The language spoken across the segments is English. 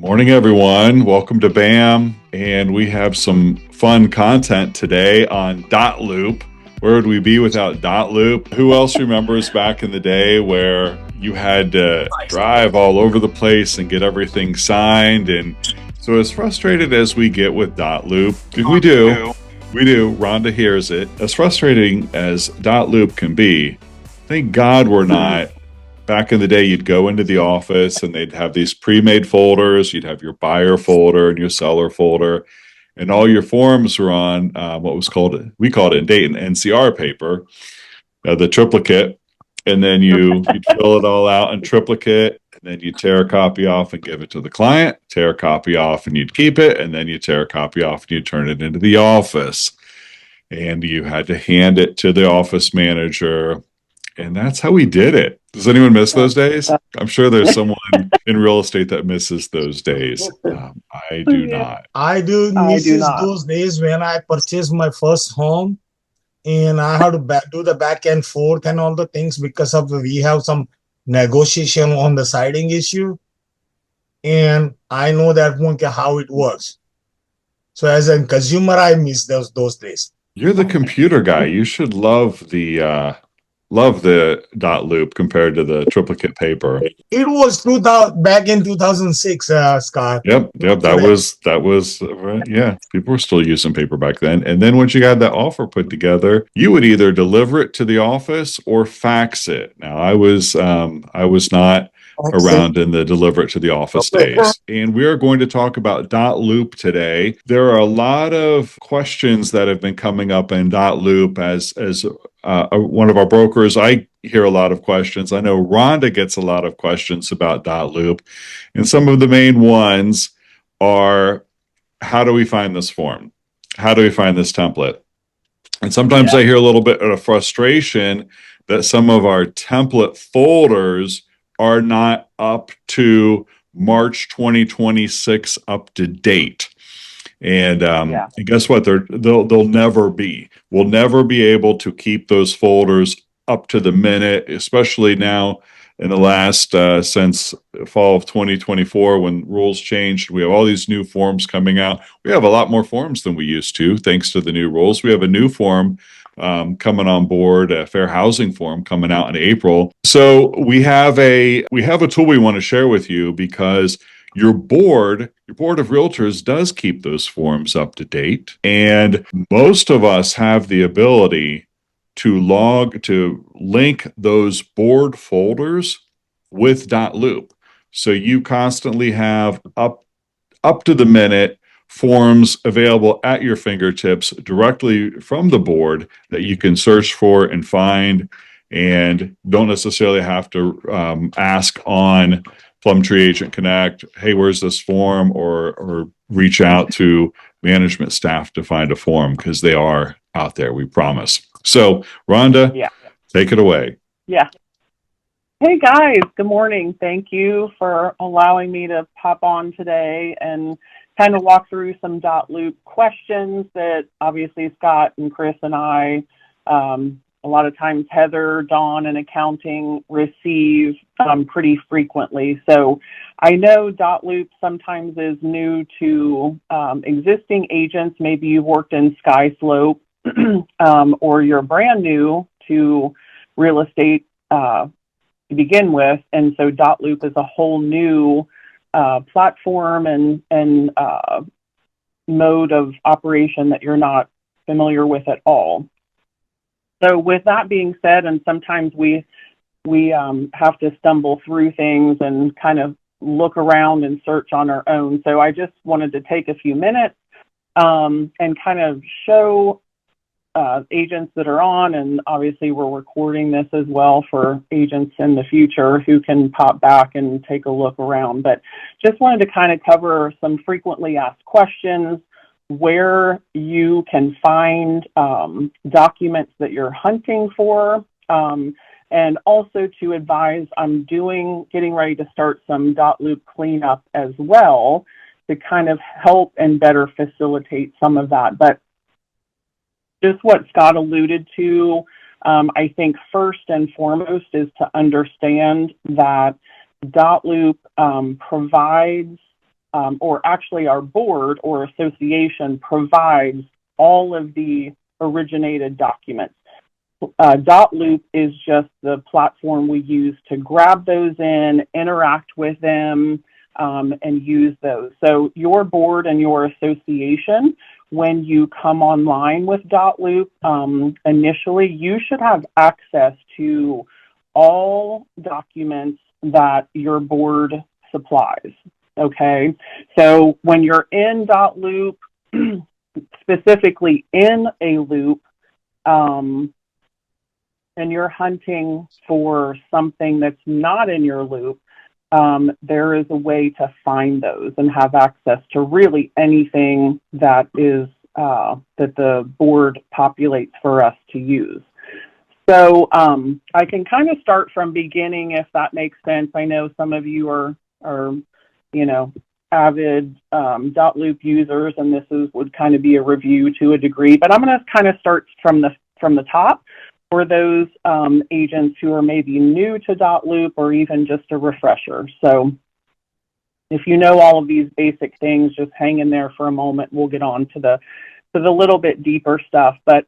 Morning, everyone. Welcome to BAM. And we have some fun content today on DOTLOOP. Where would we be without DOTLOOP? Who else remembers back in the day where you had to drive all over the place and get everything signed? And so as frustrated as we get with DOTLOOP, we do, Rhonda hears it. As frustrating as DOTLOOP can be, thank God we're not. Back in the day, you'd go into the office and they'd have these pre-made folders. You'd have your buyer folder and your seller folder, and all your forms were on we called it in Dayton, NCR paper, the triplicate. And then you'd fill it all out in triplicate, and then you tear a copy off and give it to the client, tear a copy off and you'd keep it, and then you tear a copy off and you turn it into the office. And you had to hand it to the office manager. And that's how we did it. Does anyone miss those days? I'm sure there's someone in real estate that misses those days. I do not. I do miss those days when I purchased my first home and I had to do the back and forth and all the things because we have some negotiation on the siding issue. And I know that won't get how it works. So as a consumer, I miss those days. You're the computer guy. You should love the DOTLOOP compared to the triplicate paper. It was back in 2006, Scott. Yep. That was right. Yeah, people were still using paper back then. And then once you got that offer put together, you would either deliver it to the office or fax it. Now, I was not around in the deliver it to the office days. And we are going to talk about DOTLOOP today. There are a lot of questions that have been coming up in DOTLOOP as one of our brokers. I hear a lot of questions. I know Rhonda gets a lot of questions about DOTLOOP. And some of the main ones are, how do we find this form? How do we find this template? And sometimes I hear a little bit of frustration that some of our template folders are not up to March 2026 up to date. And guess what? They'll never be. We'll never be able to keep those folders up to the minute, especially now in the last since fall of 2024 when rules changed. We have all these new forms coming out. We have a lot more forms than we used to, thanks to the new rules. We have a new form coming on board, a fair housing form coming out in April. So we have a tool we want to share with you because your board of realtors does keep those forms up to date. And most of us have the ability to link those board folders with DOTLOOP. So you constantly have up to the minute forms available at your fingertips directly from the board that you can search for and find, and don't necessarily have to ask on Plum Tree Agent Connect, hey, where's this form, or reach out to management staff to find a form, because they are out there, we promise. So, Rhonda, take it away. Yeah. Hey, guys. Good morning. Thank you for allowing me to pop on today and kind of walk through some DOTLOOP questions that obviously Scott and Chris and I, a lot of times Heather, Dawn, and accounting receive pretty frequently. So I know DOTLOOP sometimes is new to existing agents. Maybe you've worked in SkySlope or you're brand new to real estate to begin with. And so DOTLOOP is a whole new platform and mode of operation that you're not familiar with at all. So with that being said, and sometimes we have to stumble through things and kind of look around and search on our own. So I just wanted to take a few minutes and kind of show agents that are on, and obviously we're recording this as well for agents in the future who can pop back and take a look around. But just wanted to kind of cover some frequently asked questions, where you can find documents that you're hunting for, and also to advise I'm getting ready to start some DOTLOOP cleanup as well to kind of help and better facilitate some of that. But just what Scott alluded to, I think first and foremost is to understand that DOTLOOP provides or actually our board or association provides all of the originated documents. DOTLOOP is just the platform we use to grab those in, interact with them, and use those. So your board and your association, when you come online with DOTLOOP, initially you should have access to all documents that your board supplies. Okay, so when you're in DOTLOOP, specifically in a loop, and you're hunting for something that's not in your loop, there is a way to find those and have access to really anything that is that the board populates for us to use. So I can kind of start from beginning if that makes sense. I know some of you are you know, avid DOTLOOP users, and this would kind of be a review to a degree, but I'm going to kind of start from the top for those agents who are maybe new to DOTLOOP or even just a refresher. So if you know all of these basic things, just hang in there for a moment. We'll get on to the little bit deeper stuff. But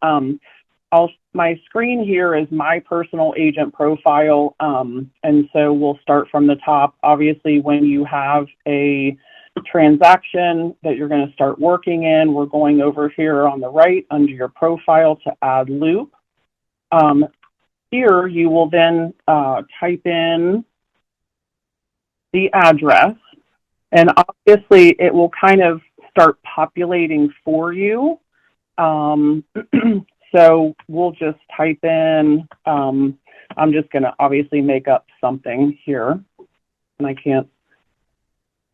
my screen here is my personal agent profile, and so we'll start from the top. Obviously, when you have a transaction that you're going to start working in, we're going over here on the right under your profile to add loop. Here you will then type in the address, and obviously it will kind of start populating for you. So we'll just type in, I'm just going to obviously make up something here, and I can't,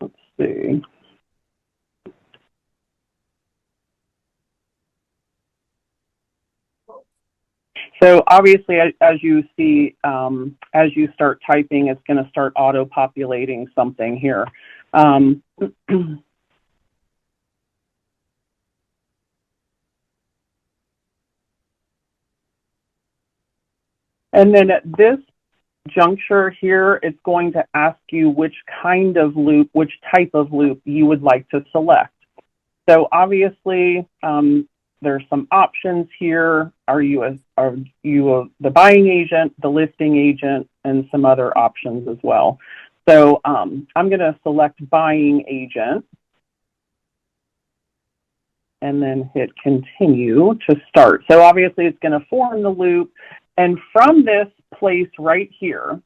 let's see. So obviously, as you see, as you start typing, it's going to start auto-populating something here. And then at this juncture here, it's going to ask you which kind of loop, which type of loop you would like to select. So obviously, there's some options here. Are you the buying agent, the listing agent, and some other options as well. So I'm going to select buying agent and then hit continue to start. So obviously it's going to form the loop. And from this place right here,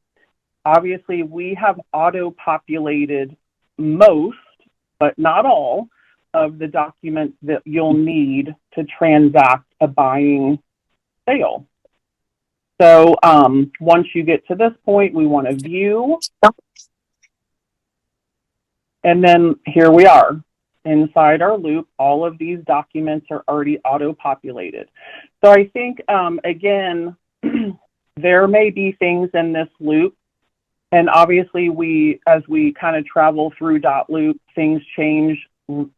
obviously we have auto-populated most, but not all, of the documents that you'll need to transact a buying sale. So once you get to this point, we want to view. And then here we are. Inside our loop, all of these documents are already auto-populated. So I think, again, there may be things in this loop, and obviously as we kind of travel through DOTLOOP, things change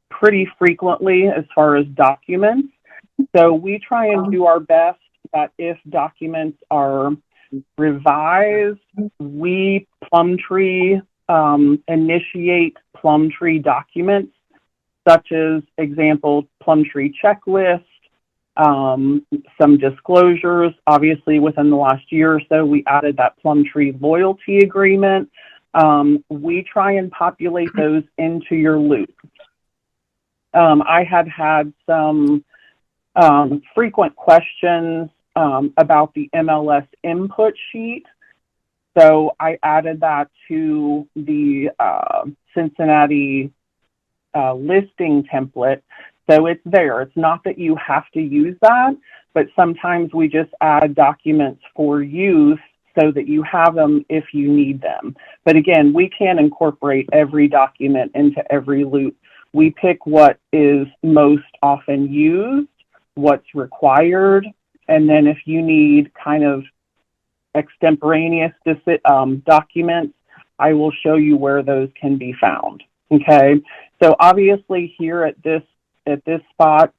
pretty frequently as far as documents. So we try and do our best that if documents are revised, we Plum Tree initiate Plum Tree documents, such as example, Plum Tree checklist, some disclosures. Obviously, within the last year or so, we added that Plum Tree loyalty agreement. We try and populate those into your loop. I had some frequent questions about the MLS input sheet. So I added that to the Cincinnati listing template. So it's there. It's not that you have to use that, but sometimes we just add documents for use so that you have them if you need them. But again, we can't incorporate every document into every loop. We pick what is most often used, what's required, and then if you need kind of extemporaneous documents, I will show you where those can be found. Okay, so obviously here at this spot,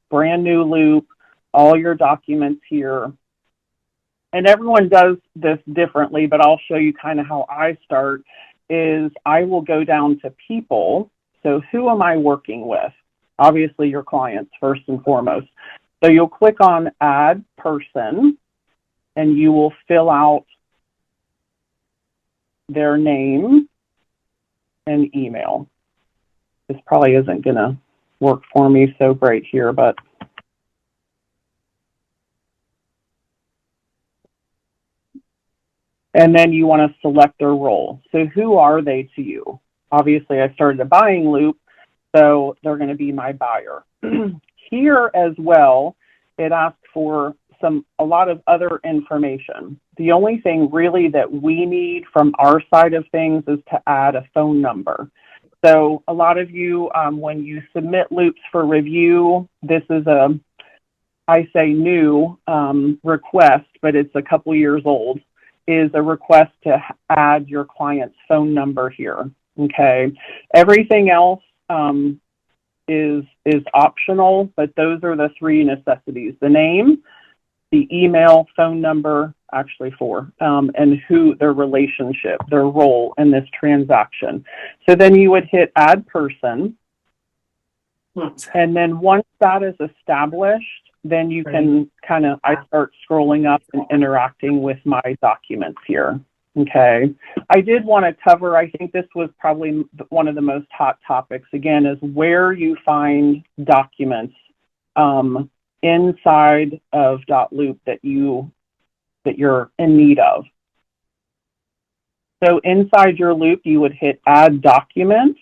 brand new loop, all your documents here. And everyone does this differently, but I'll show you kind of how I start is I will go down to people. So who am I working with? Obviously your clients first and foremost. So you'll click on add person and you will fill out their name and email. This probably isn't going to work for me so great here, but and then you want to select their role. So who are they to you? Obviously, I started a buying loop, so they're going to be my buyer. Here as well, it asks for a lot of other information. The only thing really that we need from our side of things is to add a phone number. So a lot of you, when you submit loops for review, this is I say new request, but it's a couple years old, is a request to add your client's phone number here. Okay. Everything else is optional, but those are the three necessities: the name, the email, phone number, actually four, and who their relationship, their role in this transaction. So then you would hit add person. And then once that is established, then you can I start scrolling up and interacting with my documents here. Okay. I did want to cover, I think this was probably one of the most hot topics, again, is where you find documents inside of DOTLOOP that you're in need of. So inside your loop, you would hit add document.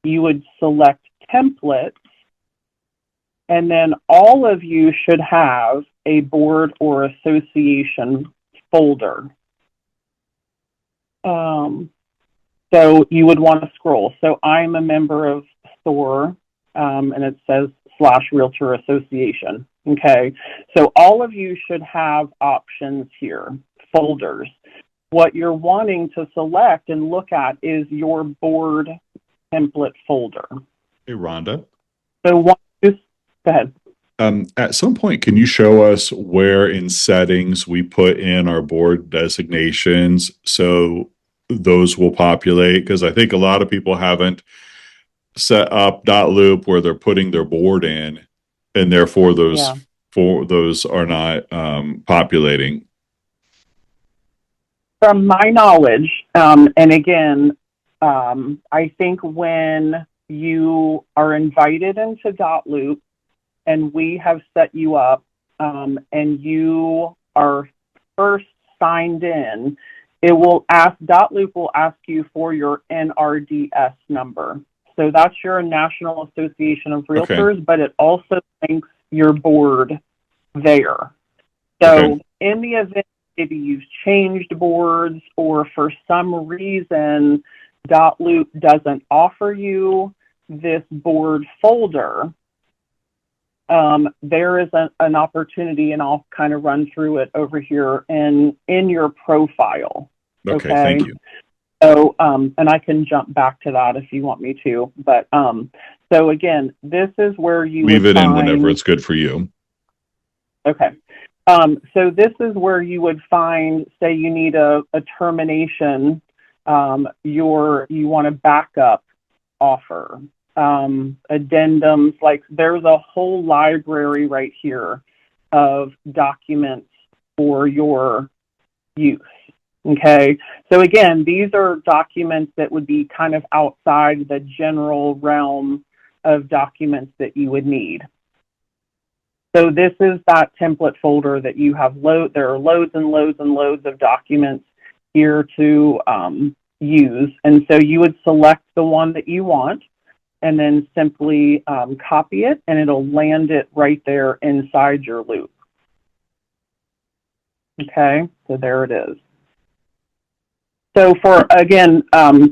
You would select templates. And then all of you should have a board or association folder. So you would want to scroll. So I'm a member of SOAR, and it says /Realtor Association. Okay. So all of you should have options here, folders. What you're wanting to select and look at is your board template folder. Hey, Rhonda. So go ahead. At some point, can you show us where in settings we put in our board designations so those will populate? Because I think a lot of people haven't set up DOTLOOP where they're putting their board in, and therefore those are not populating. From my knowledge, and again, I think when you are invited into DOTLOOP and we have set you up and you are first signed in, DOTLOOP will ask you for your NRDS number. So that's your National Association of Realtors, okay, but it also links your board there. So in the event maybe you've changed boards or for some reason DOTLOOP doesn't offer you this board folder, there is an opportunity, and I'll kind of run through it over here in your profile. Okay, thank you. So, and I can jump back to that if you want me to, but so again, this is where you leave it in whenever it's good for you. Okay. So this is where you would find, say you need a termination, you want a backup offer, addendums, like there's a whole library right here of documents for your use. Okay. So again, these are documents that would be kind of outside the general realm of documents that you would need. So this is that template folder that you have there are loads and loads and loads of documents here to use. And so you would select the one that you want and then simply copy it, and it'll land it right there inside your loop. Okay, so there it is. So for, again,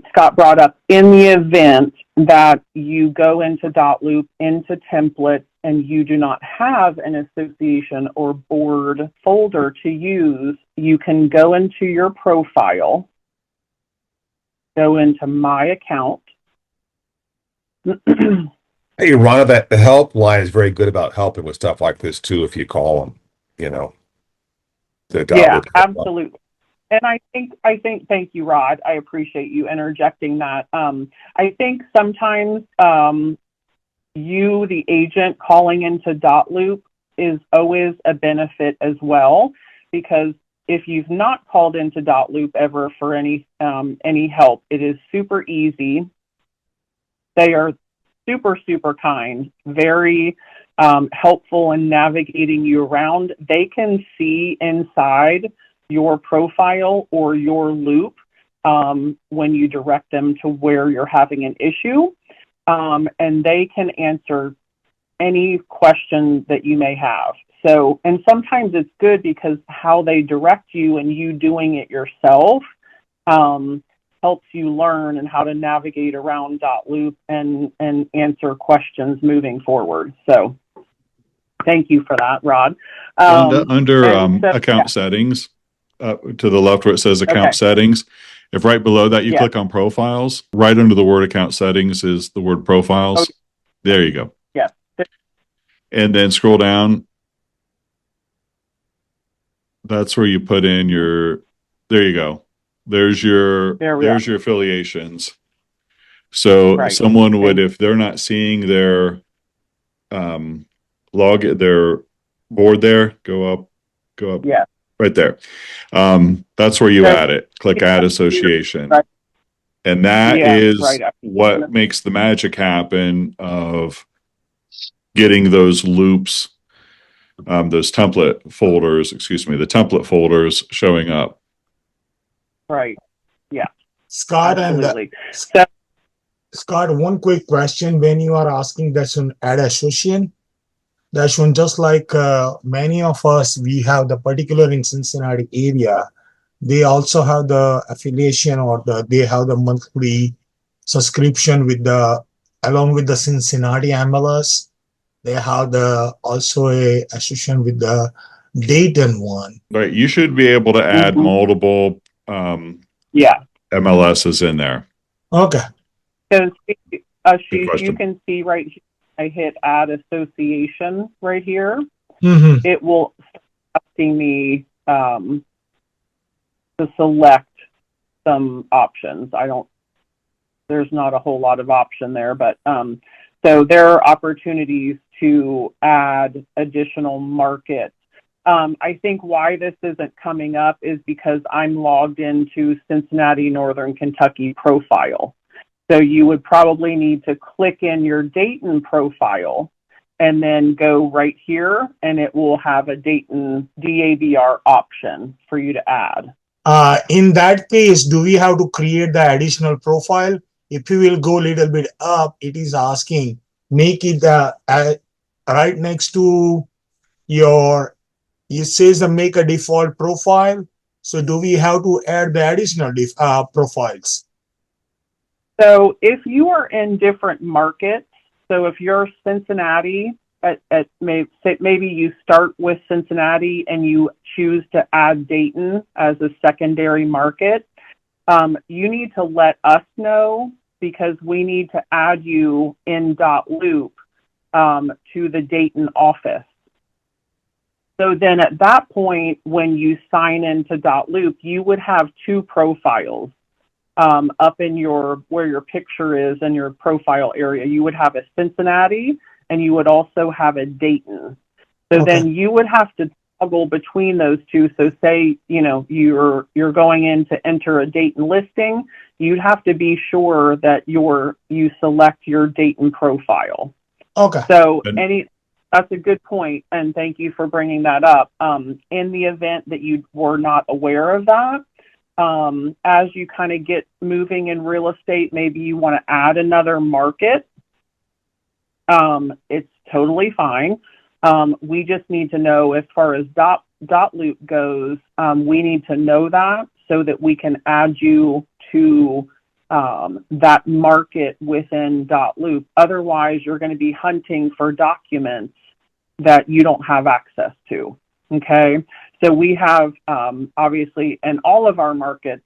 Scott brought up, in the event that you go into DOTLOOP, into template, and you do not have an association or board folder to use, you can go into your profile, go into my account. Hey, Rhonda, the helpline is very good about helping with stuff like this too, if you call them, you know. Yeah, absolutely. And thank you, Rod. I appreciate you interjecting that. I think sometimes you, the agent, calling into DOTLOOP is always a benefit as well, because if you've not called into DOTLOOP ever for any help, it is super easy. They are super, super kind, very helpful in navigating you around. They can see inside your profile or your loop when you direct them to where you're having an issue, and they can answer any question that you may have. So, and sometimes it's good because how they direct you and you doing it yourself helps you learn and how to navigate around DOTLOOP and answer questions moving forward. So thank you for that, Rod. Under account settings, to the left where it says account settings, if right below that you click on profiles, right under the word account settings is the word profiles. Oh, there you go. Yeah. And then scroll down. That's where you put in your, there you go. There's your affiliations. So someone would, if they're not seeing their their board there, go up. Yeah. Right there. That's where you add it. Click add association. Right. And that is what makes the magic happen of getting those loops, those template folders, the template folders showing up. Right. Yeah. Scott, absolutely. Scott, one quick question. When you are asking that's an add association, that's one, just like many of us, we have the particular in Cincinnati area, they also have the affiliation or they have the monthly subscription with along with the Cincinnati MLS. They have also a association with the Dayton one. Right. You should be able to add multiple MLSs in there. Okay. So you can see right here, I hit add association right here. Mm-hmm. It will start asking me to select some options. There's not a whole lot of option there, but so there are opportunities to add additional markets. I think why this isn't coming up is because I'm logged into Cincinnati, Northern Kentucky profile. So you would probably need to click in your Dayton profile and then go right here, and it will have a Dayton DABR option for you to add. In that case, do we have to create the additional profile? If you will go a little bit up, it is asking, make it right next to it says make a default profile. So do we have to add the additional profiles? So if you are in different markets, so if you're Cincinnati, maybe you start with Cincinnati and you choose to add Dayton as a secondary market, you need to let us know, because we need to add you in DOTLOOP to the Dayton office. So then at that point, when you sign into DOTLOOP, you would have two profiles. Up in where your picture is in your profile area, you would have a Cincinnati and you would also have a Dayton. So then you would have to toggle between those two. So say, you're going in to enter a Dayton listing, you'd have to be sure that you select your Dayton profile. Okay. So that's a good point, and thank you for bringing that up. In the event that you were not aware of that, as you kind of get moving in real estate, maybe you want to add another market. It's totally fine. We just need to know, as far as DOTLOOP goes, we need to know that so that we can add you to that market within DOTLOOP. Otherwise, you're going to be hunting for documents that you don't have access to. Okay. So we have, obviously, in all of our markets,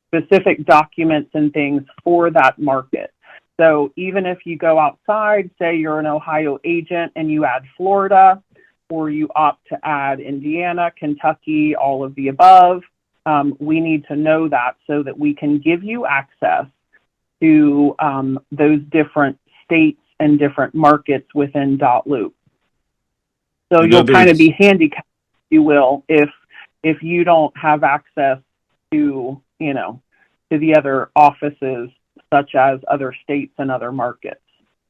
specific documents and things for that market. So even if you go outside, say you're an Ohio agent and you add Florida, or you opt to add Indiana, Kentucky, all of the above, we need to know that so that we can give you access to those different states and different markets within DOTLOOP. So you'll kind of be handicapped, if you will, if you don't have access to, to the other offices, such as other states and other markets.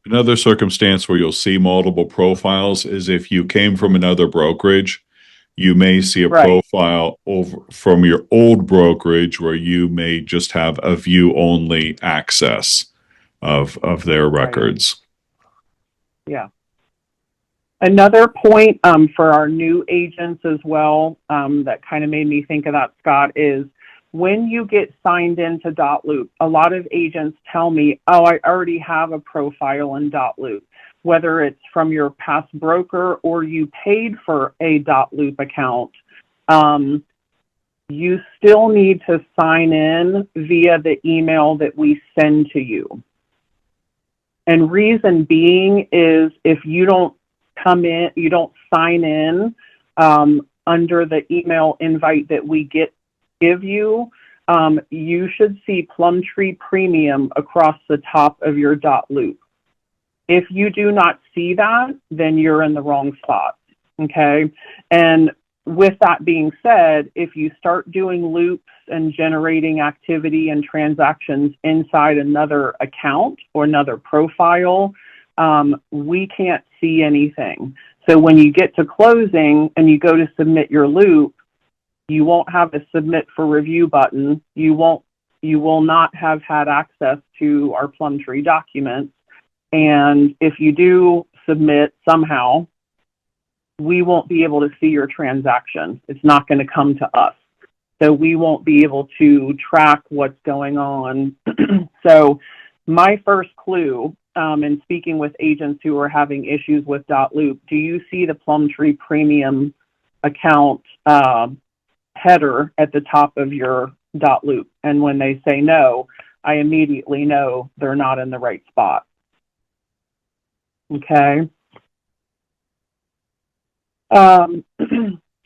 Another circumstance where you'll see multiple profiles is if you came from another brokerage, you may see a profile over from your old brokerage where you may just have a view only access of their records. Yeah. Another point for our new agents as well that kind of made me think of that, Scott, is when you get signed into DOTLOOP, a lot of agents tell me, oh, I already have a profile in DOTLOOP, whether it's from your past broker or you paid for a DOTLOOP account. You still need to sign in via the email that we send to you. And reason being is if you don't come in, you don't sign in under the email invite that we give you, you should see Plum Tree Premium across the top of your DOTLOOP. If you do not see that, then you're in the wrong spot, okay? And with that being said, if you start doing loops and generating activity and transactions inside another account or another profile, we can't see anything. So when you get to closing and you go to submit your loop, you won't have a submit for review button. You will not have had access to our Plum Tree documents. And if you do submit somehow, we won't be able to see your transaction. It's not going to come to us. So we won't be able to track what's going on. So my first clue in speaking with agents who are having issues with DOTLOOP, do you see the Plum Tree Premium account header at the top of your DOTLOOP? And when they say no, I immediately know they're not in the right spot. Okay.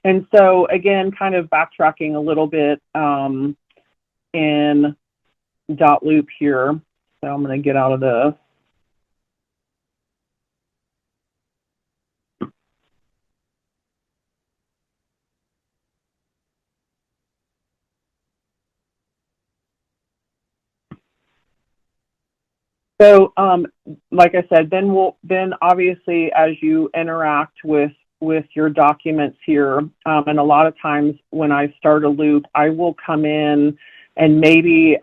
And so again, kind of backtracking a little bit in DOTLOOP here. So I'm going to get out of this. So, like I said, then obviously as you interact with your documents here, and a lot of times when I start a loop, I will come in and maybe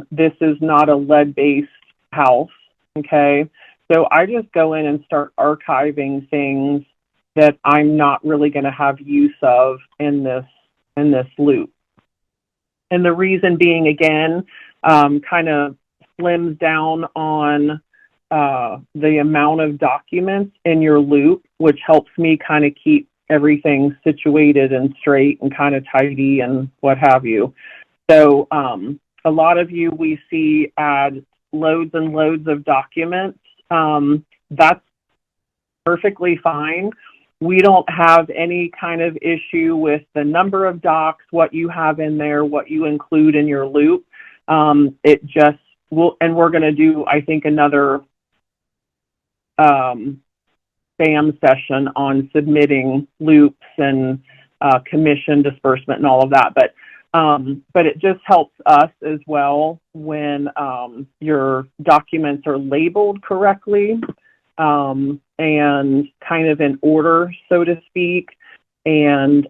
this is not a lead-based house, okay? So I just go in and start archiving things that I'm not really going to have use of in this loop. And the reason being, again, kind of slims down on the amount of documents in your loop, which helps me kind of keep everything situated and straight and kind of tidy and what have you. So a lot of you we see add loads and loads of documents. That's perfectly fine. We don't have any kind of issue with the number of docs, what you have in there, what you include in your loop. It just will, and we're going to do, I think, another spam session on submitting loops and commission disbursement and all of that. But it just helps us as well when your documents are labeled correctly and kind of in order, so to speak. And,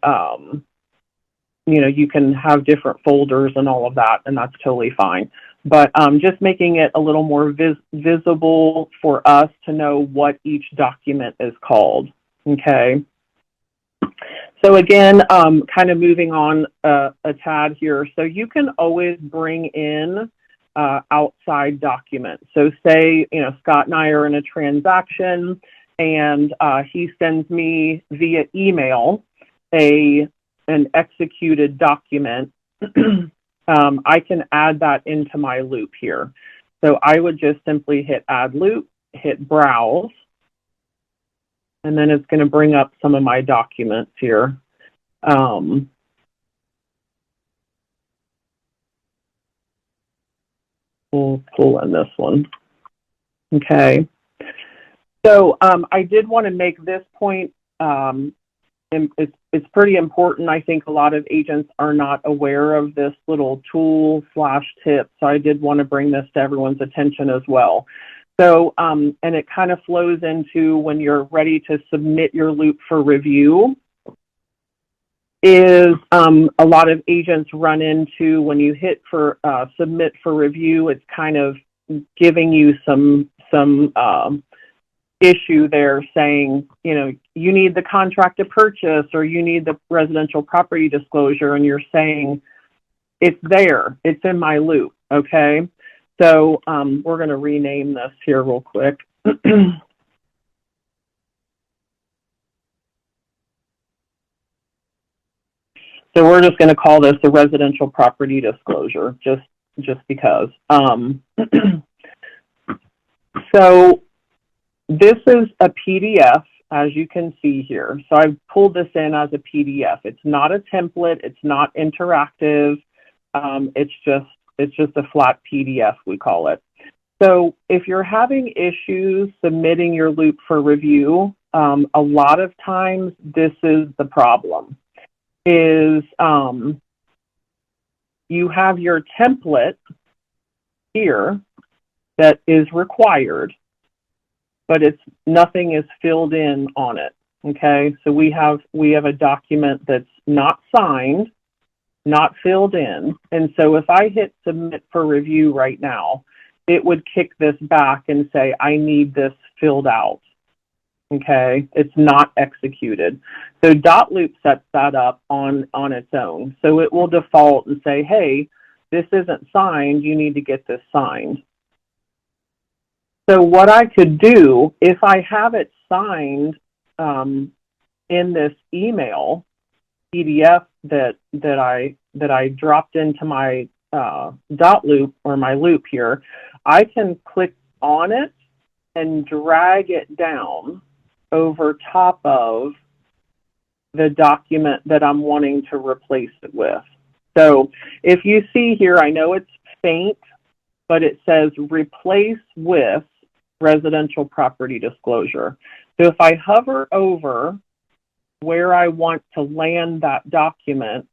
you can have different folders and all of that, and that's totally fine. But just making it a little more visible for us to know what each document is called, okay? So again, kind of moving on a tad here. So you can always bring in outside documents. So say, Scott and I are in a transaction and he sends me via email an executed document. I can add that into my loop here. So I would just simply hit add loop, hit browse, and then it's going to bring up some of my documents here. we'll pull in this one. Okay. So I did want to make this point. And it's pretty important. I think a lot of agents are not aware of this little tool / tip. So I did want to bring this to everyone's attention as well. So, and it kind of flows into when you're ready to submit your loop for review, is a lot of agents run into when you hit for submit for review, it's kind of giving you some issue there saying, you know, you need the contract to purchase or you need the residential property disclosure, and you're saying it's there, it's in my loop. Okay. So we're going to rename this here real quick. So we're just going to call this the residential property disclosure, just because. So this is a PDF, as you can see here. So I've pulled this in as a PDF. It's not a template. It's not interactive. It's just a flat PDF, we call it. So if you're having issues submitting your loop for review, a lot of times this is the problem. Is you have your template here that is required, but nothing is filled in on it. Okay, so we have a document that's not signed, not filled in, and so if I hit submit for review right now, it would kick this back and say I need this filled out. Okay, it's not executed. So DOTLOOP sets that up on its own. So it will default and say, hey, this isn't signed, you need to get this signed. So what I could do, if I have it signed in this email PDF that I dropped into my DOTLOOP or my loop here, I can click on it and drag it down over top of the document that I'm wanting to replace it with. So if you see here, I know it's faint, but it says replace with residential property disclosure. So if I hover over where I want to land that document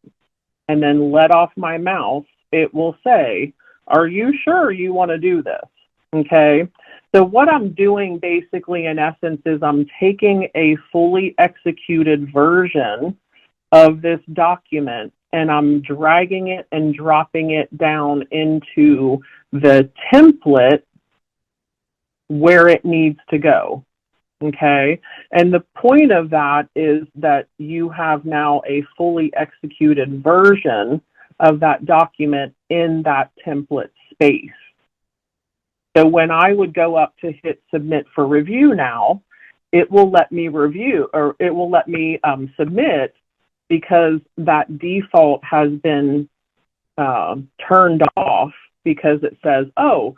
and then let off my mouse, it will say, are you sure you want to do this? Okay. So what I'm doing basically in essence is I'm taking a fully executed version of this document and I'm dragging it and dropping it down into the template where it needs to go. Okay. And the point of that is that you have now a fully executed version of that document in that template space. So when I would go up to hit submit for review now, it will let me review, or it will let me submit, because that default has been turned off, because it says, oh,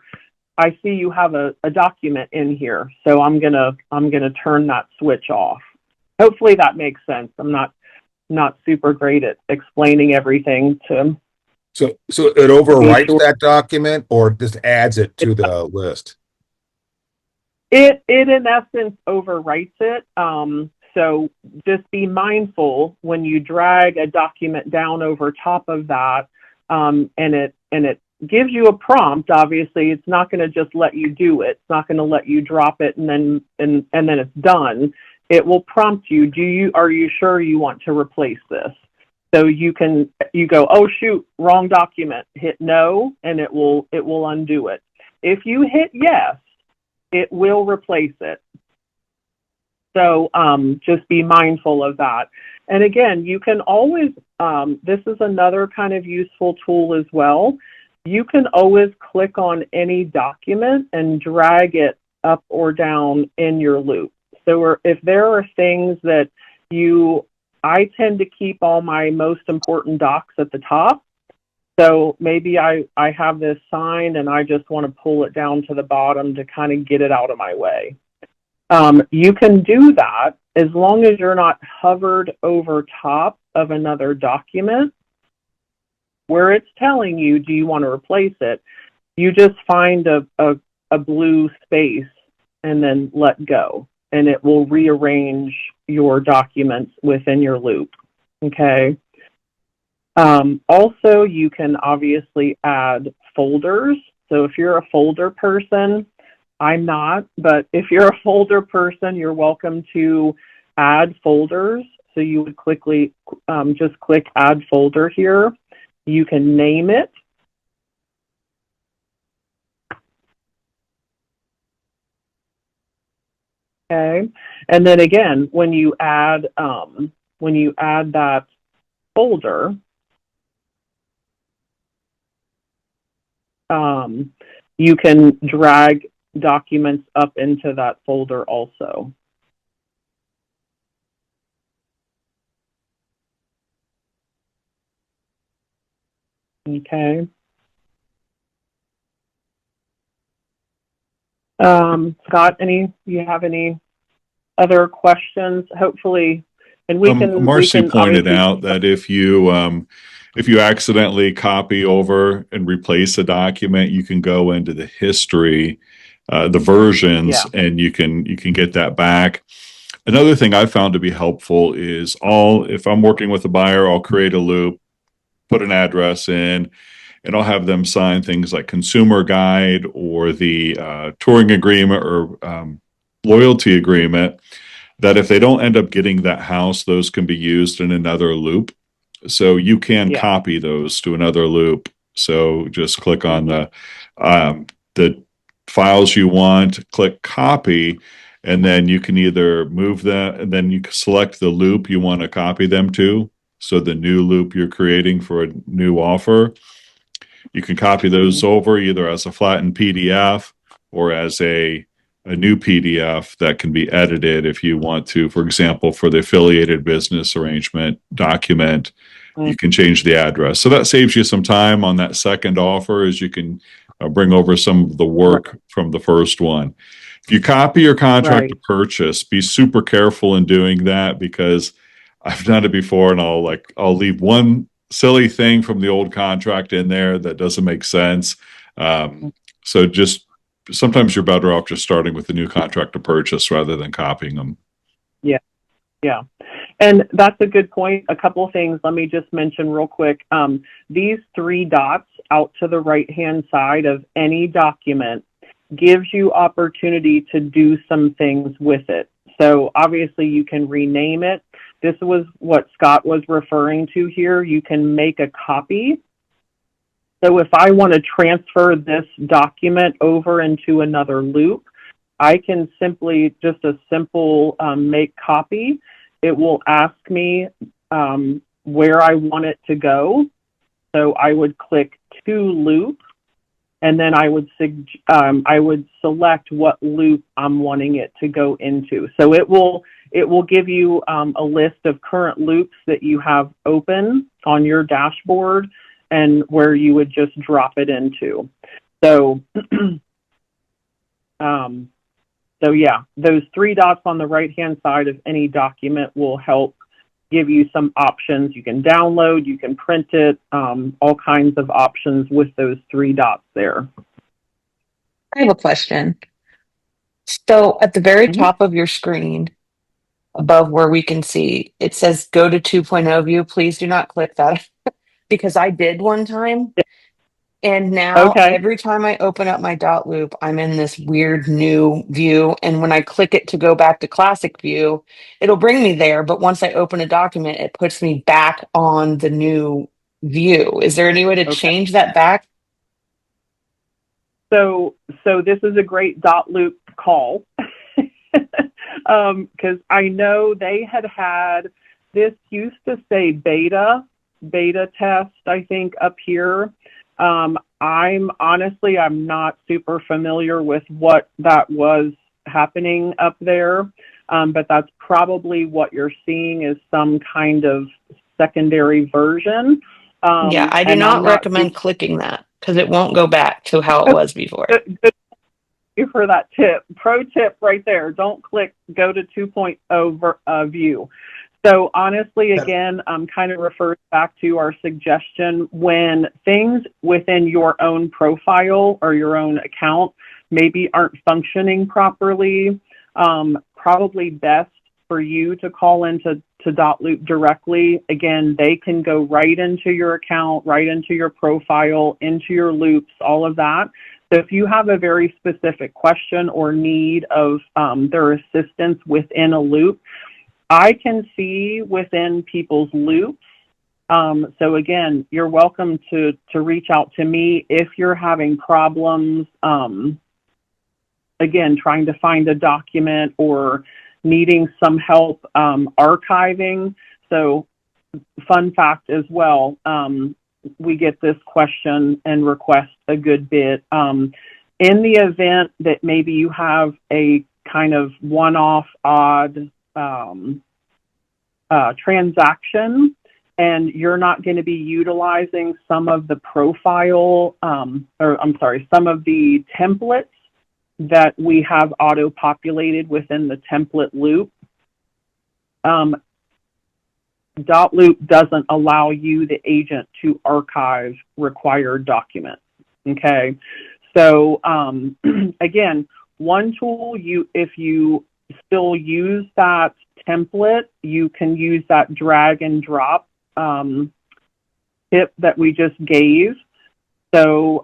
I see you have a document in here, so I'm gonna turn that switch off. Hopefully that makes sense. I'm not super great at explaining everything to. So it overwrites that document or just adds it to the list? It in essence overwrites it. So just be mindful when you drag a document down over top of that, and it gives you a prompt. Obviously, it's not going to just let you do it. It's not going to let you drop it and then it's done. It will prompt you. Are you sure you want to replace this? So you go, oh shoot, wrong document, hit no, and it will undo it. If you hit yes, it will replace it. So just be mindful of that. And again, you can always, this is another kind of useful tool as well. You can always click on any document and drag it up or down in your loop. So if there are things that I tend to keep all my most important docs at the top. So maybe I have this signed and I just want to pull it down to the bottom to kind of get it out of my way. You can do that as long as you're not hovered over top of another document where it's telling you, do you want to replace it? you just find a blue space and then let go, and it will rearrange your documents within your loop. Okay. Also, you can obviously add folders. So if you're a folder person, I'm not, but if you're a folder person, you're welcome to add folders. So you would just click add folder here. You can name it. Okay. And then again, when you add that folder, you can drag documents up into that folder also. Okay. Scott, you have any other questions? Hopefully, and Marcy pointed out that if you accidentally copy over and replace a document, you can go into the history, the versions, and you can get that back. Another thing I found to be helpful is if I'm working with a buyer, I'll create a loop, put an address in, and I'll have them sign things like consumer guide or the touring agreement or loyalty agreement, that if they don't end up getting that house, those can be used in another loop. So you can copy those to another loop. So just click on the files you want, click copy, and then you can either move them, and then you can select the loop you want to copy them to. So the new loop you're creating for a new offer, you can copy those over either as a flattened PDF or as a new PDF that can be edited if you want to. For example, for the affiliated business arrangement document, you can change the address. So that saves you some time on that second offer, as you can bring over some of the work from the first one. If you copy your contract to purchase, be super careful in doing that, because I've done it before, and I'll leave one silly thing from the old contract in there that doesn't make sense. So just sometimes you're better off just starting with the new contract to purchase rather than copying them. Yeah. And that's a good point. A couple of things let me just mention real quick. These three dots out to the right-hand side of any document gives you opportunity to do some things with it. So obviously you can rename it. This was what Scott was referring to here. You can make a copy. So if I want to transfer this document over into another loop, I can simply, just a simple make copy. It will ask me where I want it to go. So I would click to loop, and then I would select what loop I'm wanting it to go into. So it will give you a list of current loops that you have open on your dashboard and where you would just drop it into. So, so yeah, those three dots on the right-hand side of any document will help give you some options. You can download, you can print it, all kinds of options with those three dots there. I have a question. So at the very top of your screen, above where we can see, it says go to 2.0 view. Please do not click that because I did one time. And now every time I open up my DOTLOOP, I'm in this weird new view. And when I click it to go back to classic view, it'll bring me there. But once I open a document, it puts me back on the new view. Is there any way to change that back? So this is a great DOTLOOP call. Because I know they had this used to say beta test, I think, up here. I'm not super familiar with what that was happening up there, but that's probably what you're seeing is some kind of secondary version. Yeah, I do not recommend clicking that because it won't go back to how it was before. Good for that tip. Pro tip right there. Don't click go to 2.0 view. So honestly, again, kind of refers back to our suggestion when things within your own profile or your own account maybe aren't functioning properly, probably best for you to call into DOTLOOP directly. Again, they can go right into your account, right into your profile, into your loops, all of that. So if you have a very specific question or need of their assistance within a loop, I can see within people's loops. So again, you're welcome to reach out to me if you're having problems, again, trying to find a document or needing some help archiving. So fun fact as well, we get this question and request a good bit. In the event that maybe you have a kind of one-off odd transaction and you're not going to be utilizing some of the profile, some of the templates that we have auto-populated within the template loop, DOTLOOP doesn't allow you, the agent, to archive required documents. Okay, so again, one tool, if you still use that template, you can use that drag and drop tip that we just gave. So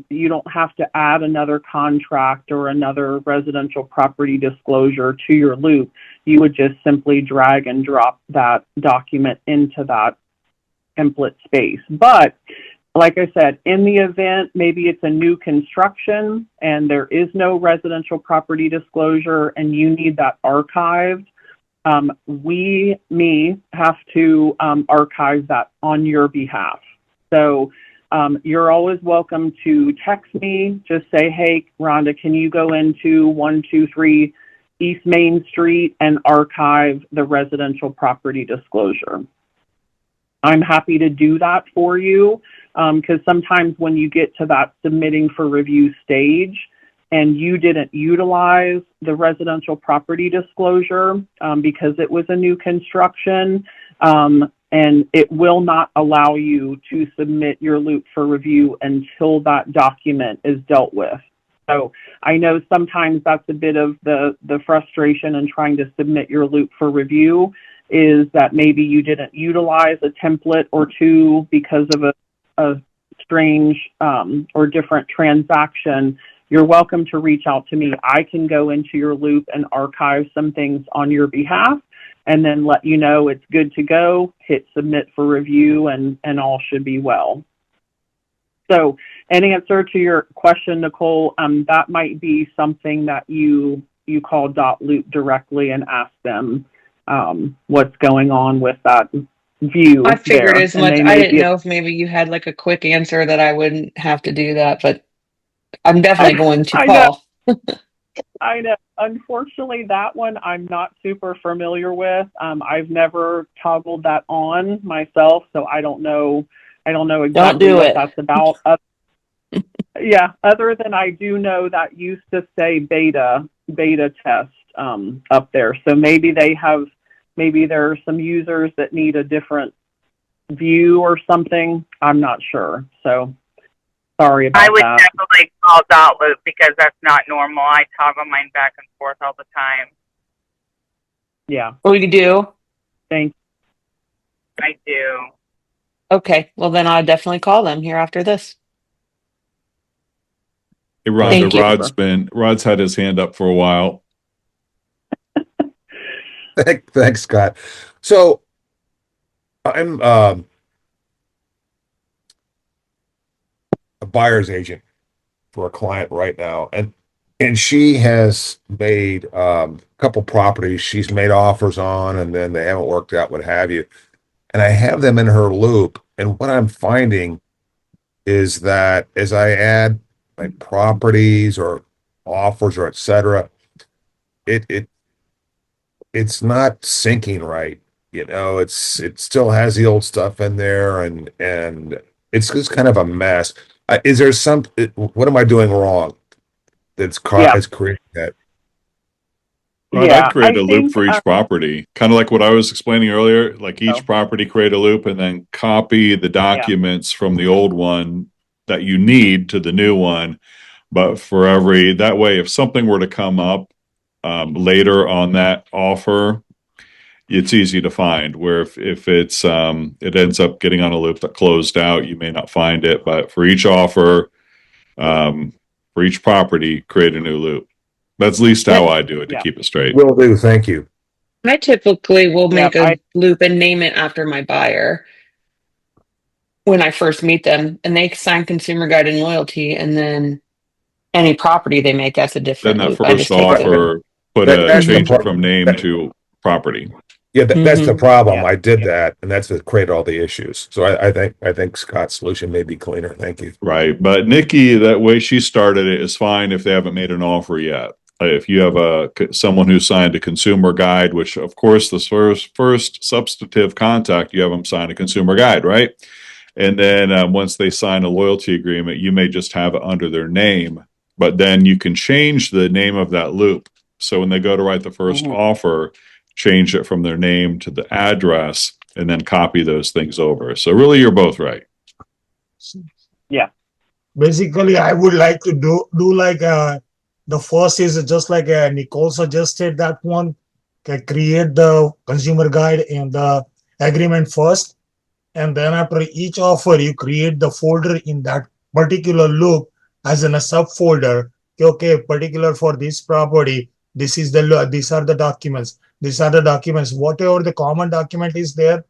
you don't have to add another contract or another residential property disclosure to your loop. You would just simply drag and drop that document into that template space. But like I said, in the event, maybe it's a new construction and there is no residential property disclosure and you need that archived, we have to archive that on your behalf. So you're always welcome to text me, just say, hey, Rhonda, can you go into 123 East Main Street and archive the residential property disclosure? I'm happy to do that for you, because sometimes when you get to that submitting for review stage and you didn't utilize the residential property disclosure because it was a new construction, and it will not allow you to submit your loop for review until that document is dealt with. So I know sometimes that's a bit of the frustration in trying to submit your loop for review, is that maybe you didn't utilize a template or two because of a strange or different transaction. You're welcome to reach out to me. I can go into your loop and archive some things on your behalf and then let you know it's good to go, hit submit for review, and all should be well. So in answer to your question, Nicole, that might be something that you call DOTLOOP directly and ask them what's going on with that view. I figured there. as much. I didn't know if maybe you had like a quick answer that I wouldn't have to do that, but I'm definitely going to call. I know. Unfortunately, that one I'm not super familiar with. I've never toggled that on myself, so I don't know exactly what that's about. Yeah, other than I do know that used to say beta test up there. So maybe there are some users that need a different view or something. I'm not sure. So sorry about that. I would definitely call DOTLOOP because that's not normal. I toggle mine back and forth all the time. Yeah. Oh, you do? Thank you. I do. Okay. Well, then I'll definitely call them here after this. Hey, Rhonda, Rod's had his hand up for a while. Thanks, Scott. So I'm a buyer's agent for a client right now, and she has made a couple properties she's made offers on, and then they haven't worked out, what have you. And I have them in her loop, and what I'm finding is that as I add like properties or offers or etc., it's not syncing right. It still has the old stuff in there, and it's just kind of a mess. Is there what am I doing wrong that's creating that? Right, Yeah, I'd create I a loop think, for each property, kind of like what I was explaining earlier. Like so. each property, create a loop and then copy the documents from the old one that you need to the new one. But for every that way, if something were to come up later on that offer, it's easy to find. Where if it's it ends up getting on a loop that closed out, you may not find it. But for each offer, for each property, create a new loop. That's at least how I do it to Yeah. keep it straight. Will do. Thank you. I typically will Yeah, make a loop and name it after my buyer when I first meet them, and they sign consumer guide and loyalty, and then any property they make, that's a Then different that loop. I first just take whatever. offer, put That, a that's the change it pro- from name to property. that's the problem. Yeah. I did that, and that's what created all the issues. So I think Scott's solution may be cleaner. Thank you. Right. But Nikki, that way she started it is fine if they haven't made an offer yet. If you have someone who signed a consumer guide, which of course the first substantive contact, you have them sign a consumer guide, right? And then once they sign a loyalty agreement, you may just have it under their name, but then you can change the name of that loop. So when they go to write the 1st offer, change it from their name to the address, and then copy those things over. So really, you're both right. Yeah. Basically, I would like to do like the first is just like Nicole suggested that one. Create the consumer guide and the agreement first, and then after each offer, you create the folder in that particular loop as in a subfolder. Okay, particular for this property. These are the documents. These are the documents. Whatever the common document is there,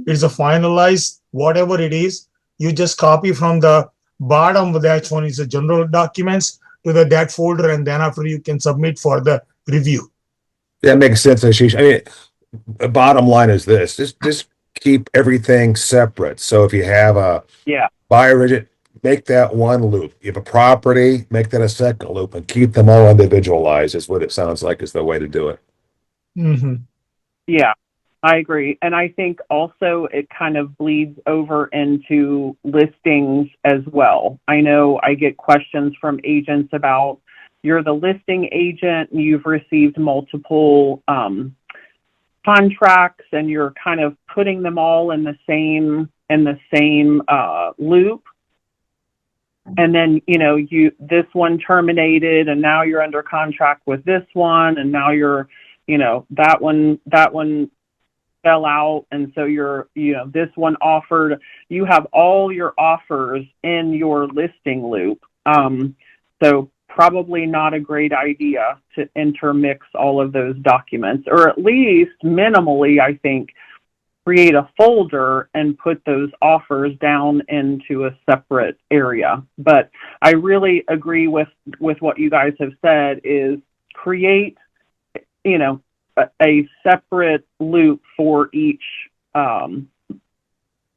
it's a finalized whatever it is. You just copy from the bottom of that one is the general documents to that folder, and then after you can submit for the review. That makes sense, Ashish. I mean, the bottom line is this: just keep everything separate. So if you have a buyer agent, make that one loop. You have a property, make that a second loop, and keep them all individualized. Is what it sounds like is the way to do it. Mm-hmm. Yeah, I agree. And I think also it kind of bleeds over into listings as well. I know I get questions from agents about you're the listing agent and you've received multiple contracts and you're kind of putting them all in the same loop. And then, this one terminated and now you're under contract with this one. And now you're, that one fell out. And so this one offered, you have all your offers in your listing loop. So probably not a great idea to intermix all of those documents, or at least minimally, I think, create a folder and put those offers down into a separate area. But I really agree with what you guys have said is create, a separate loop for each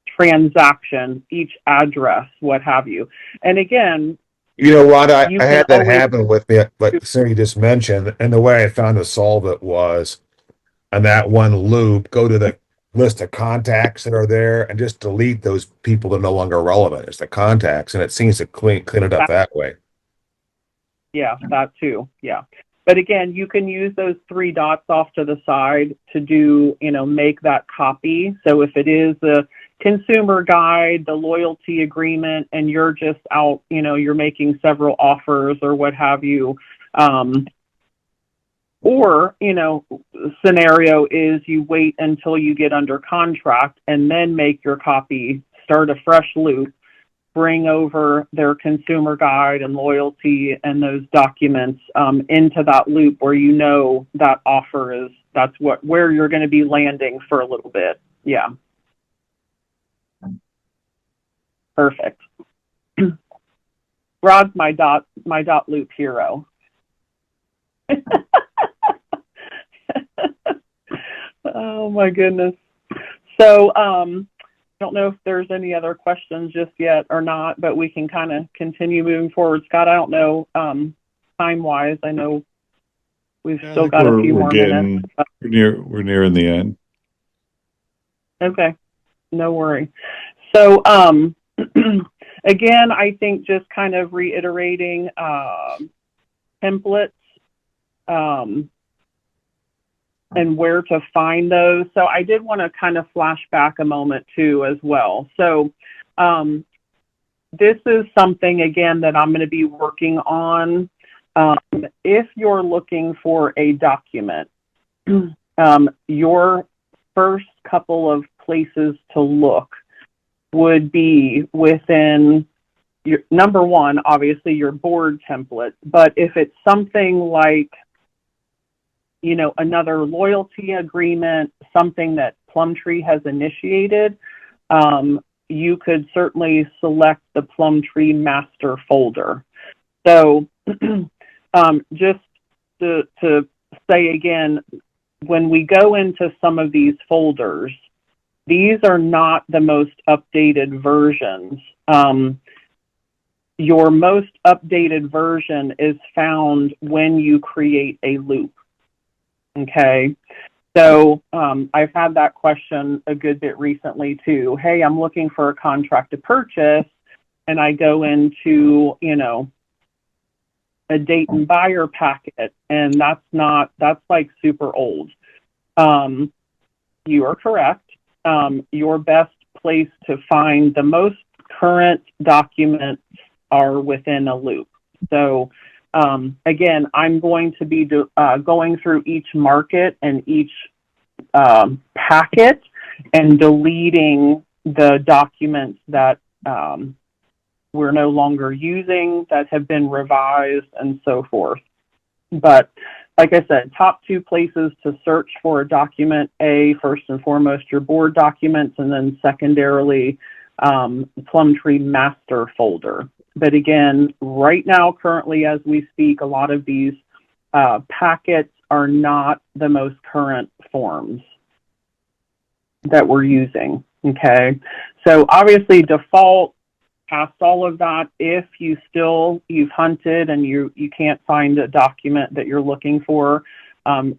transaction, each address, what have you. And again, Rhonda, you I can had that always happen with me, like Sarah just mentioned, and the way I found to solve it was on that one loop, go to the list of contacts that are there and just delete those people that are no longer relevant. It's the contacts, and it seems to clean it up that way. Yeah, that too. Yeah. But again, you can use those 3 dots off to the side to do, make that copy. So if it is a consumer guide, the loyalty agreement, and you're just out, you're making several offers or what have you, or, scenario is you wait until you get under contract and then make your copy, start a fresh loop, bring over their consumer guide and loyalty and those documents into that loop where that offer is, where you're going to be landing for a little bit. Yeah. Perfect. Rod's my dot loop hero. Oh my goodness. So I don't know if there's any other questions just yet or not, but we can kind of continue moving forward. Scott, I don't know time wise. I know we've still got a few more minutes. We're nearing the end. Okay, no worry. So again, I think just kind of reiterating templates. and where to find those. So I did want to kind of flash back a moment too as well. So this is something, again, that I'm going to be working on. If you're looking for a document, your first couple of places to look would be within your, number one, obviously your board template. But if it's something like, you know, another loyalty agreement, something that Plum Tree has initiated, you could certainly select the Plum Tree master folder. So just to say again, when we go into some of these folders, these are not the most updated versions. Your most updated version is found when you create a loop. Okay. So I've had that question a good bit recently too. Hey, I'm looking for a contract to purchase, and I go into, you know, a Dayton buyer packet, and that's like super old. You are correct. Your best place to find the most current documents are within a loop. So again, I'm going to be going through each market and each packet and deleting the documents that we're no longer using, that have been revised, and so forth. But like I said, top two places to search for a document: first and foremost, your board documents, and then secondarily, Plum Tree master folder. But again, right now, currently, as we speak, a lot of these packets are not the most current forms that we're using. Okay, so obviously default past all of that. If you've hunted and you can't find a document that you're looking for,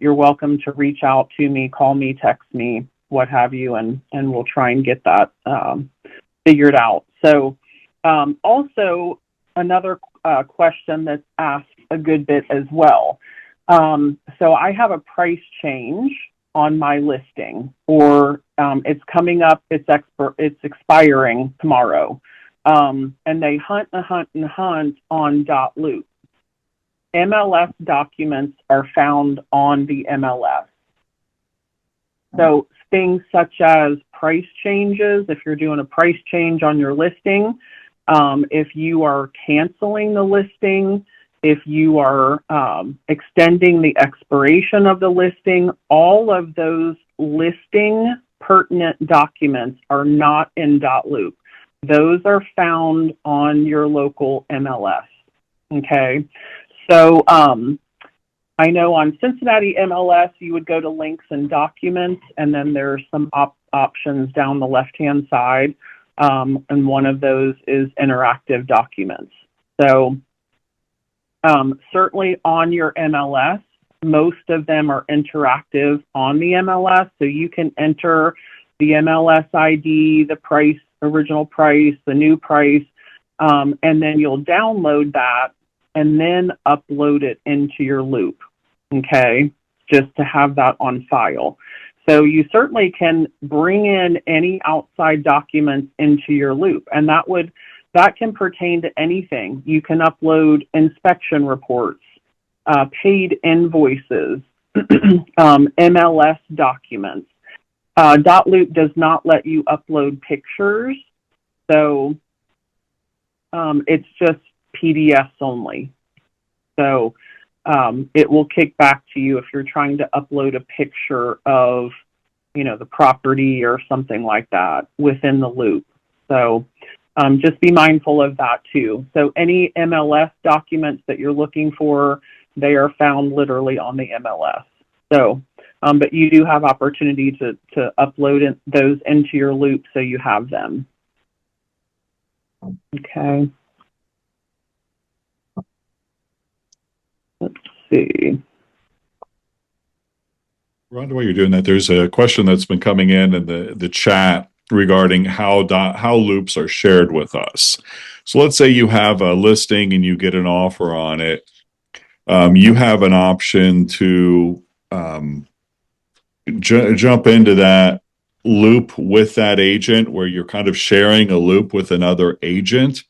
you're welcome to reach out to me, call me, text me, what have you, and we'll try and get that figured out. So also another question that's asked a good bit as well. So I have a price change on my listing, or it's coming up, it's expiring tomorrow. And they hunt on .loop. MLS documents are found on the MLS. So things such as price changes, if you're doing a price change on your listing, if you are canceling the listing, if you are extending the expiration of the listing, all of those listing pertinent documents are not in .loop. Those are found on your local MLS. Okay. So I know on Cincinnati MLS, you would go to links and documents, and then there's some options down the left-hand side. And one of those is interactive documents. So certainly on your MLS, most of them are interactive on the MLS. So you can enter the MLS ID, the price, original price, the new price, and then you'll download that and then upload it into your loop, okay, just to have that on file. So you certainly can bring in any outside documents into your loop, and that can pertain to anything. You can upload inspection reports, paid invoices, MLS documents. .loop does not let you upload pictures, so it's just PDFs only. So it will kick back to you if you're trying to upload a picture of, you know, the property or something like that within the loop. So just be mindful of that too. So any MLS documents that you're looking for, they are found literally on the MLS. So but you do have opportunity to upload those into your loop so you have them. Okay. Let's see. Rhonda, while you're doing that, there's a question that's been coming in the chat regarding how loops are shared with us. So let's say you have a listing and you get an offer on it. You have an option to jump into that loop with that agent where you're kind of sharing a loop with another agent,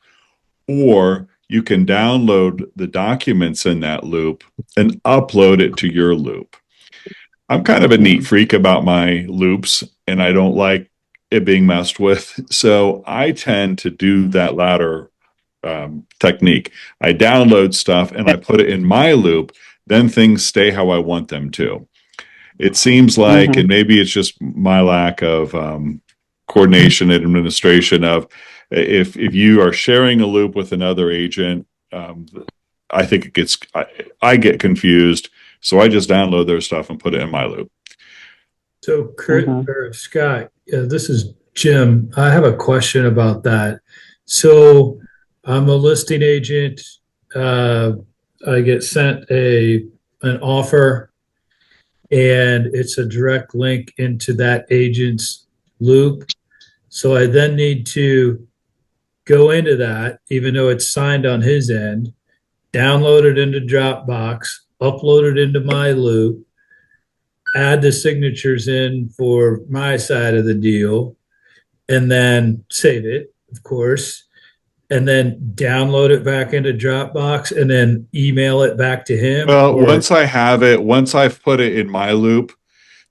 or you can download the documents in that loop and upload it to your loop. I'm kind of a neat freak about my loops, and I don't like it being messed with. So I tend to do that latter technique. I download stuff and I put it in my loop, then things stay how I want them to. It seems like, and maybe it's just my lack of coordination and administration of if you are sharing a loop with another agent, I think it gets I get confused, so I just download their stuff and put it in my loop. So, Kurt or Scott, this is Jim. I have a question about that. So, I'm a listing agent. I get sent an offer, and it's a direct link into that agent's loop. So I then need to go into that, even though it's signed on his end, download it into Dropbox, upload it into my loop, add the signatures in for my side of the deal, and then save it, of course, and then download it back into Dropbox and then email it back to him. Well, once I have it, once I've put it in my loop,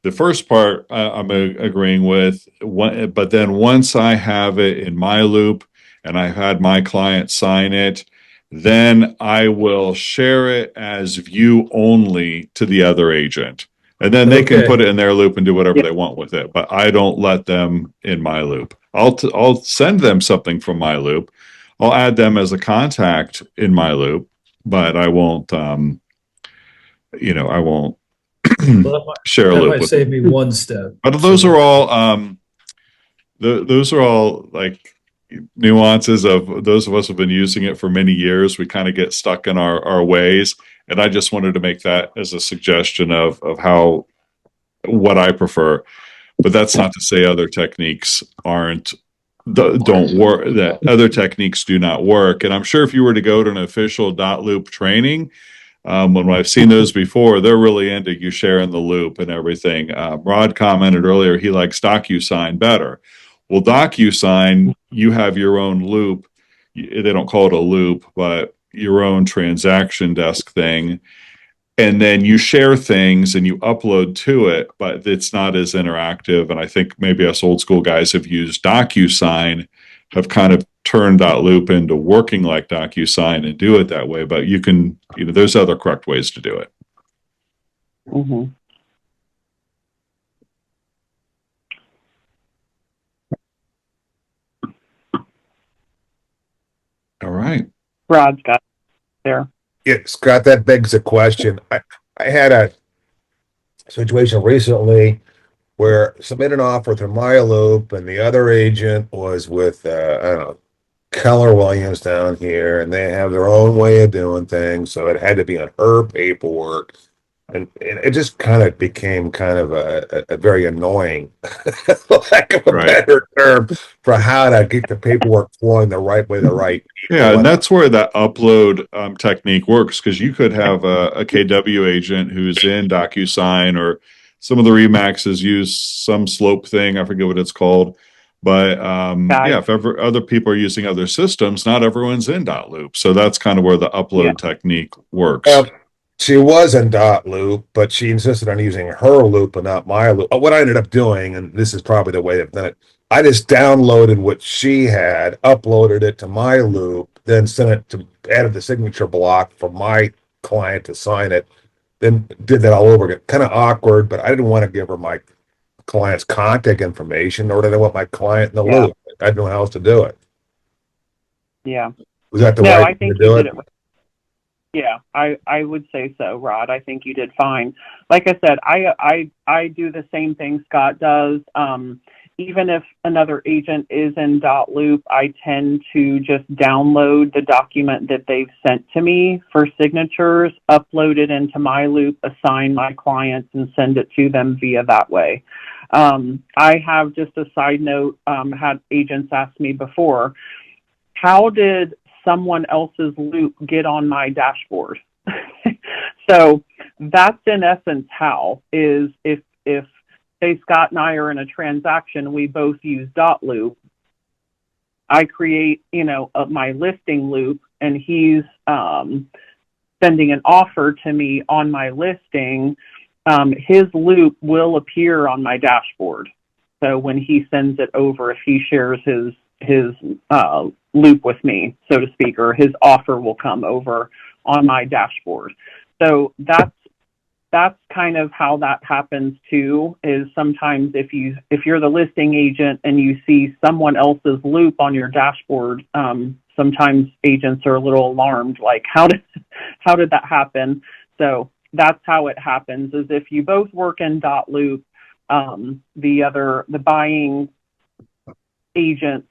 the first part I'm agreeing with, but then once I have it in my loop and I've had my client sign it, then I will share it as view only to the other agent. And then they can put it in their loop and do whatever they want with it. But I don't let them in my loop. I'll send them something from my loop. I'll add them as a contact in my loop, but I won't, I won't share a loop. That might save me one step. But those are all, those are all like nuances of those of us who've been using it for many years. We kind of get stuck in our ways. And I just wanted to make that as a suggestion of how, what I prefer. But that's not to say other techniques don't work, that other techniques do not work. And I'm sure if you were to go to an official DOTLOOP training, when I've seen those before, they're really into you sharing the loop and everything. Rod commented earlier he likes DocuSign better. Well, DocuSign, you have your own loop. They don't call it a loop, but your own transaction desk thing. And then you share things and you upload to it, but it's not as interactive. And I think maybe us old school guys have used DocuSign, have kind of turned DOTLOOP into working like DocuSign and do it that way. But you can, there's other correct ways to do it. All right. Rod's got there. Yeah, Scott, that begs the question. I had a situation recently where submitted an offer through my loop and the other agent was with, I don't know, Keller Williams down here, and they have their own way of doing things. So it had to be on her paperwork. And it just kind of became kind of a very annoying, lack of a better term, for how to get the paperwork flowing the right way, the right people. Yeah, and that's where that upload technique works, because you could have a KW agent who's in DocuSign, or some of the Remaxes use some slope thing. I forget what it's called. But if ever other people are using other systems, not everyone's in DOTLOOP. So that's kind of where the upload technique works. She was in DOTLOOP, but she insisted on using her loop and not my loop. What I ended up doing, and this is probably the way they've done it, I just downloaded what she had, uploaded it to my loop, then sent it to, added the signature block for my client to sign it, then did that all over again. Kind of awkward, but I didn't want to give her my client's contact information, nor did I want my client in the loop. I didn't know how else to do it. Yeah. Was that the right way to do it? Yeah, I would say so, Rod. I think you did fine. Like I said, I do the same thing Scott does. Even if another agent is in DOTLOOP, I tend to just download the document that they've sent to me for signatures, upload it into my loop, assign my clients, and send it to them via that way. I have, just a side note, had agents ask me before, how did someone else's loop get on my dashboard? So that's in essence how, is if say Scott and I are in a transaction, we both use DOTLOOP. I create, my listing loop, and he's sending an offer to me on my listing. His loop will appear on my dashboard. So when he sends it over, if he shares his loop with me, so to speak, or his offer will come over on my dashboard. So that's kind of how that happens too, is sometimes if you're the listing agent and you see someone else's loop on your dashboard, sometimes agents are a little alarmed, like how did that happen? So that's how it happens, is if you both work in DOTLOOP, the buying agent's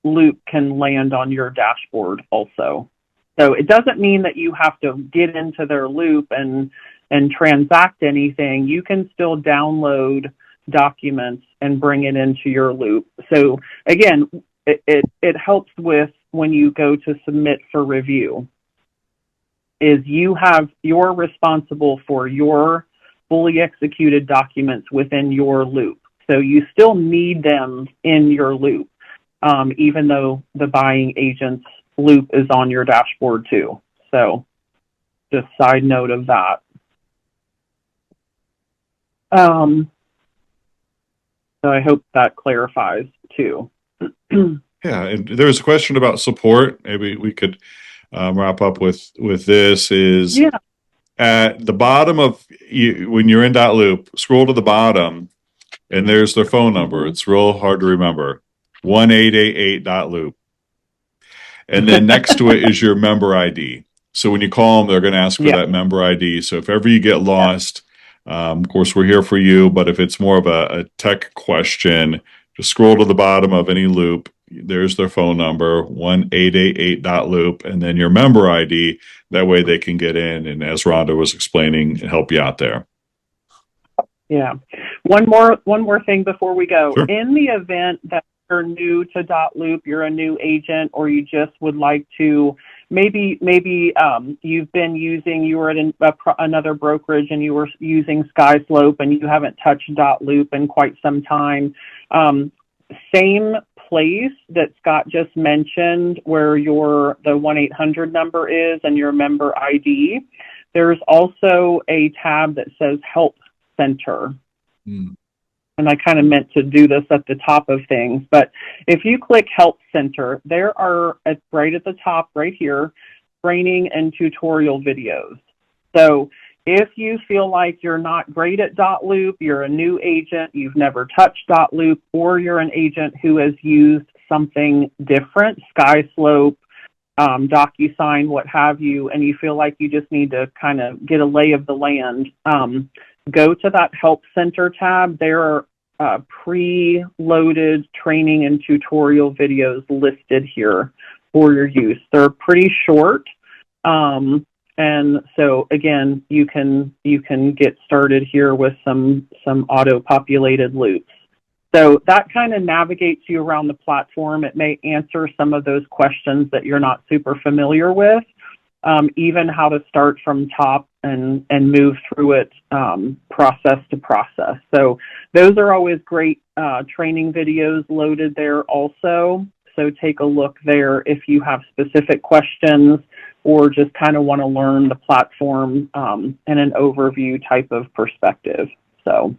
loop can land on your dashboard also. So it doesn't mean that you have to get into their loop and transact anything. You can still download documents and bring it into your loop. So again, it helps with when you go to submit for review, is you're responsible for your fully executed documents within your loop. So you still need them in your loop, even though the buying agent's loop is on your dashboard too. So just side note of that. So I hope that clarifies too. Yeah, and there's a question about support. Maybe we could wrap up with this. Is at the bottom of when you're in DOTLOOP, scroll to the bottom, and there's their phone number. It's real hard to remember. 1-888-DOTLOOP. And then next to it is your member ID. So when you call them, they're going to ask for that member ID. So if ever you get lost, of course, we're here for you. But if it's more of a tech question, just scroll to the bottom of any loop. There's their phone number, 1-888-DOTLOOP, and then your member ID. That way they can get in. And as Rhonda was explaining, help you out there. Yeah. One more thing before we go. Sure. In the event that you're new to DOTLOOP, you're a new agent, or you just would like to, maybe you've been you were at another brokerage and you were using SkySlope and you haven't touched DOTLOOP in quite some time. Same place that Scott just mentioned, where the 1-800 number is and your member ID. There's also a tab that says Help Center. And I kind of meant to do this at the top of things, but if you click Help Center, there are right at the top, right here, training and tutorial videos. So if you feel like you're not great at DOTLOOP, you're a new agent, you've never touched DOTLOOP, or you're an agent who has used something different, SkySlope, DocuSign, what have you, and you feel like you just need to kind of get a lay of the land, go to that Help Center tab. There are pre-loaded training and tutorial videos listed here for your use. They're pretty short. And so again, you can get started here with some auto-populated loops. So that kind of navigates you around the platform. It may answer some of those questions that you're not super familiar with, even how to start from top and move through it process to process. So those are always great training videos loaded there also. So take a look there if you have specific questions or just kind of want to learn the platform in an overview type of perspective. So.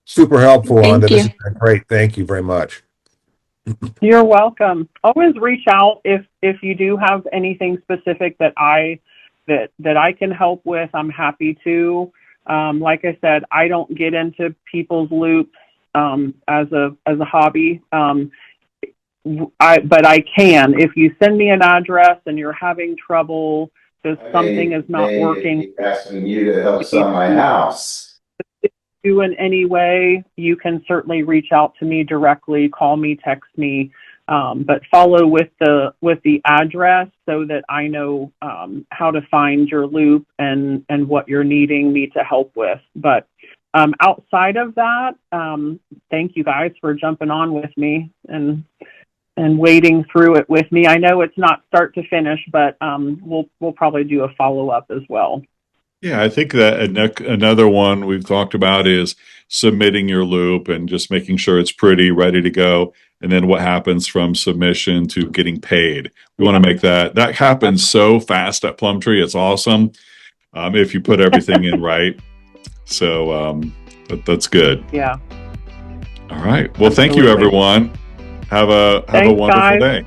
Super helpful, Rhonda. Thank This you. has been great. Thank you very much. You're welcome. Always reach out if you do have anything specific that I can help with. I'm happy to. Like I said, I don't get into people's loops as a hobby. But I can. If you send me an address and you're having trouble, because something is not working, asking you to help sell my house. In any way, you can certainly reach out to me directly, call me, text me, but follow with the address so that I know how to find your loop and what you're needing me to help with. But outside of that, thank you guys for jumping on with me, and wading through it with me. I know it's not start to finish, but we'll probably do a follow-up as well. Yeah, I think that another one we've talked about is submitting your loop and just making sure it's pretty, ready to go. And then what happens from submission to getting paid. We want to make that happens so fast at Plum Tree. It's awesome if you put everything in right. So that's good. Yeah. All right. Well, thank you, everyone. Have a Thanks, wonderful guys. day.